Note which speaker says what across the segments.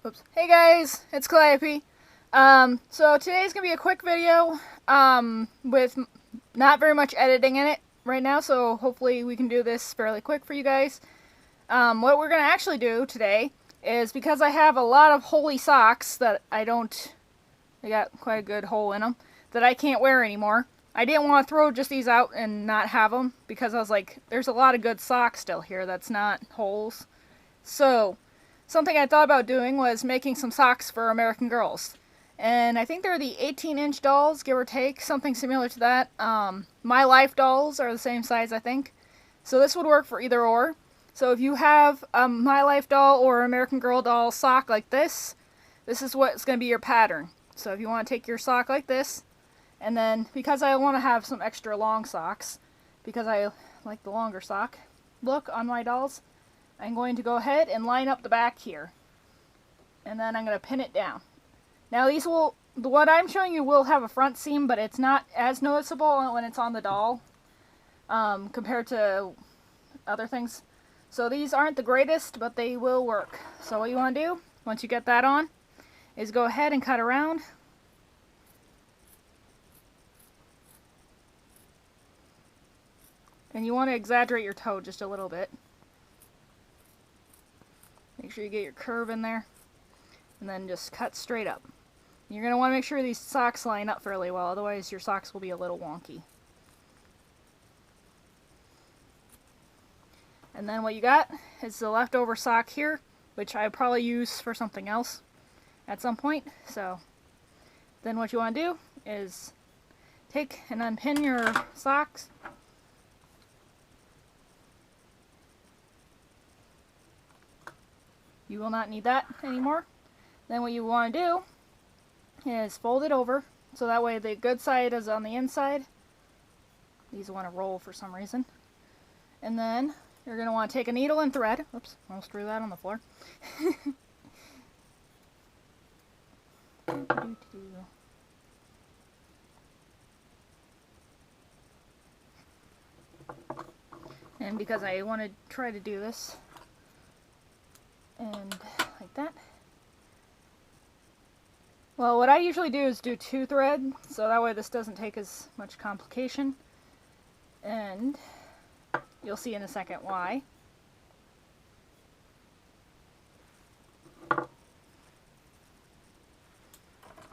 Speaker 1: Oops. Hey guys, it's kolliopa. So today's gonna be a quick video, with not very much editing in it right now, so hopefully we can do this fairly quick for you guys. What we're gonna actually do today is, because I have a lot of holey socks that they got quite a good hole in them, that I can't wear anymore. I didn't want to throw just these out and not have them, because I was like, there's a lot of good socks still here that's not holes. So, something I thought about doing was making some socks for American Girls. And I think they're the 18-inch dolls, give or take, something similar to that. My Life dolls are the same size, I think. So this would work for either or. So if you have a My Life doll or American Girl doll sock like this is what's going to be your pattern. So if you want to take your sock like this, and then, because I want to have some extra long socks, because I like the longer sock look on my dolls, I'm going to go ahead and line up the back here. And then I'm going to pin it down. Now what I'm showing you will have a front seam, but it's not as noticeable when it's on the doll compared to other things. So these aren't the greatest, but they will work. So what you want to do, once you get that on, is go ahead and cut around. And you want to exaggerate your toe just a little bit. Make sure you get your curve in there. And then just cut straight up. You're going to want to make sure these socks line up fairly well, otherwise your socks will be a little wonky. And then what you got is the leftover sock here, which I probably use for something else at some point. So then what you want to do is take and unpin your socks. You will not need that anymore. Then what you want to do is fold it over, so that way the good side is on the inside. These want to roll for some reason. And then you're going to want to take a needle and thread. Oops, almost threw that on the floor. And because I want to try to do this, and like that. Well, what I usually do is do 2 thread, so that way this doesn't take as much complication. And you'll see in a second why.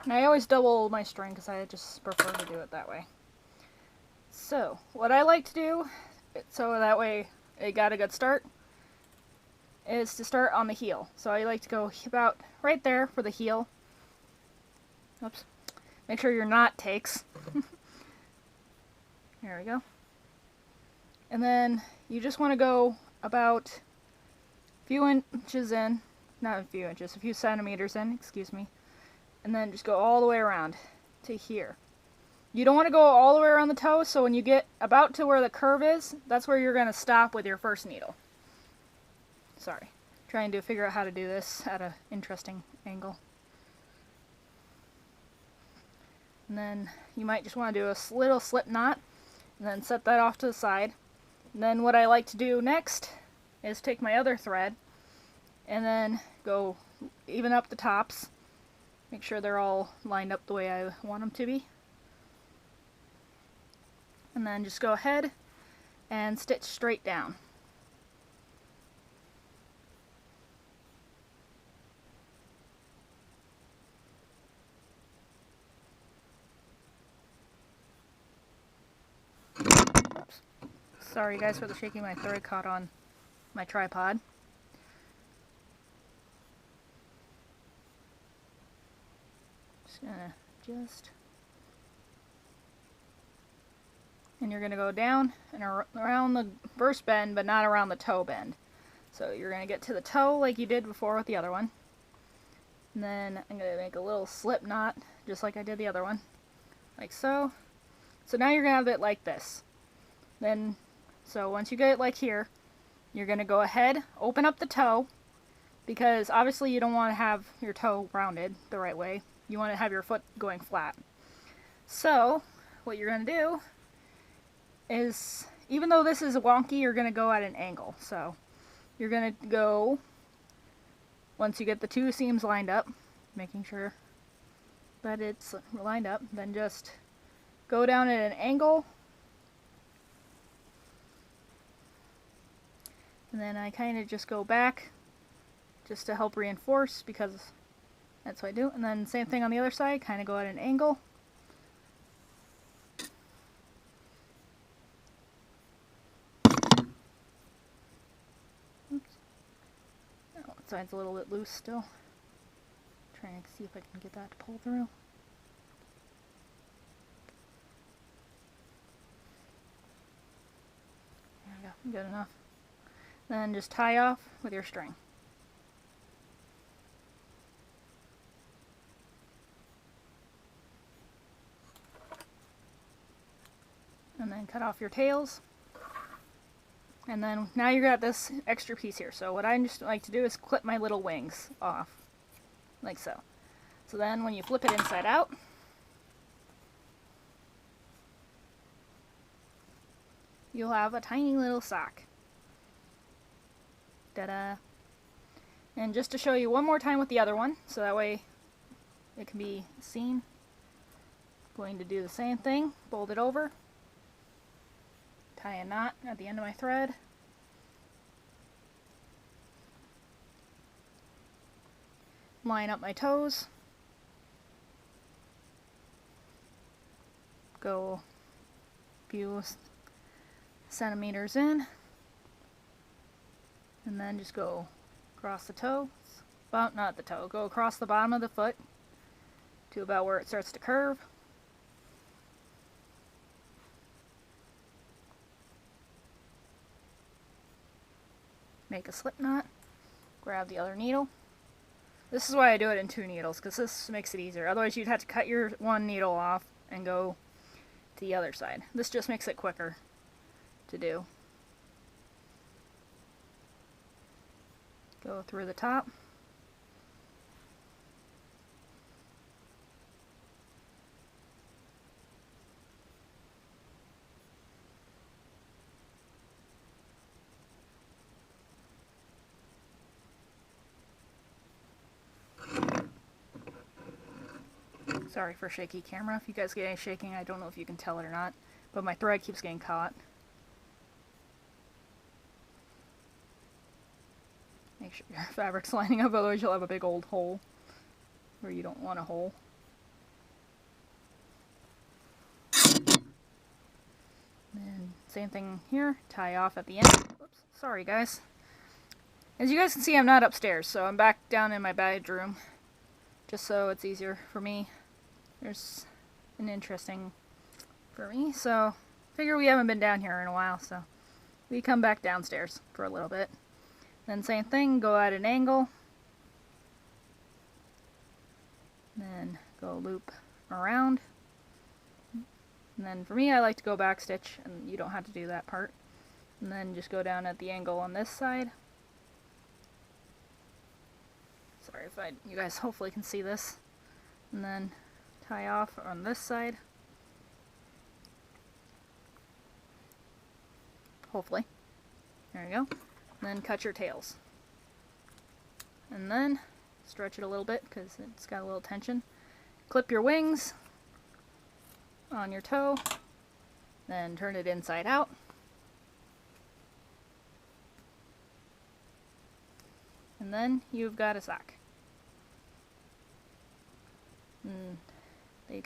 Speaker 1: And I always double my string because I just prefer to do it that way. So, what I like to do, so that way it got a good start, is to start on the heel. So I like to go about right there for the heel. Oops. Make sure your knot takes. There we go. And then you just want to go about a few inches in, not a few inches, a few centimeters in, excuse me. And then just go all the way around to here. You don't want to go all the way around the toe, so when you get about to where the curve is, that's where you're going to stop with your first needle. Sorry, trying to figure out how to do this at an interesting angle. And then you might just want to do a little slip knot, and then set that off to the side. And then what I like to do next is take my other thread, and then go even up the tops. Make sure they're all lined up the way I want them to be. And then just go ahead and stitch straight down. Sorry guys for the shaking, my thread caught on my tripod. Just gonna and you're gonna go down and around the first bend, but not around the toe bend. So you're gonna get to the toe like you did before with the other one. And then I'm gonna make a little slip knot, just like I did the other one. Like so. So now you're gonna have it like this. Then, so once you get it like here, you're going to go ahead, open up the toe, because obviously you don't want to have your toe rounded the right way. You want to have your foot going flat. So, what you're going to do is, even though this is wonky, you're going to go at an angle. So, you're going to go once you get the two seams lined up, making sure that it's lined up, then just go down at an angle. And then I kind of just go back just to help reinforce, because that's what I do. And then same thing on the other side, kind of go at an angle. Oops. Oh, that side's a little bit loose still. Trying to see if I can get that to pull through. There we go, good enough. Then just tie off with your string. And then cut off your tails. And then now you got this extra piece here. So what I just like to do is clip my little wings off, like so. So then when you flip it inside out, you'll have a tiny little sock. Ta-da! And just to show you one more time with the other one, so that way it can be seen, I'm going to do the same thing, fold it over, tie a knot at the end of my thread, line up my toes, go a few centimeters in, and then just go across the toe, not the toe, go across the bottom of the foot to about where it starts to curve. Make a slip knot, grab the other needle. This is why I do it in 2 needles, because this makes it easier. Otherwise you'd have to cut your one needle off and go to the other side. This just makes it quicker to do. Go through the top. Sorry for shaky camera. If you guys get any shaking, I don't know if you can tell it or not, but my thread keeps getting caught. Make sure your fabric's lining up, otherwise you'll have a big old hole where you don't want a hole. And same thing here, tie off at the end. Oops, sorry guys. As you guys can see, I'm not upstairs, so I'm back down in my bedroom, just so it's easier for me. There's an interesting for me, so figure we haven't been down here in a while, so we come back downstairs for a little bit. Then same thing, go at an angle, then go loop around, and then for me I like to go back stitch, and you don't have to do that part, and then just go down at the angle on this side. Sorry if you guys hopefully can see this, and then tie off on this side, hopefully. There you go. And then cut your tails. And then stretch it a little bit because it's got a little tension. Clip your wings on your toe, then turn it inside out. And then you've got a sock. And they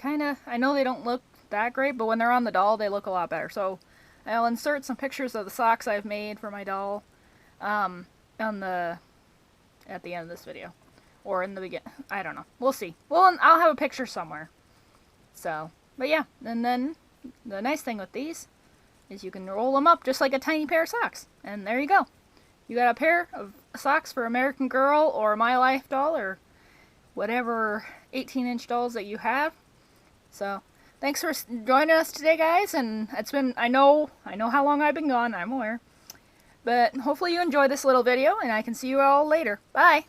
Speaker 1: I know they don't look that great, but when they're on the doll, they look a lot better. So I'll insert some pictures of the socks I've made for my doll at the end of this video, or in the beginning. I don't know. We'll see. Well, I'll have a picture somewhere. So, but yeah, and then the nice thing with these is you can roll them up just like a tiny pair of socks, and there you go. You got a pair of socks for American Girl or My Life doll or whatever 18-inch dolls that you have. So, thanks for joining us today, guys, and it's been, I know how long I've been gone, I'm aware. But hopefully you enjoyed this little video, and I can see you all later. Bye!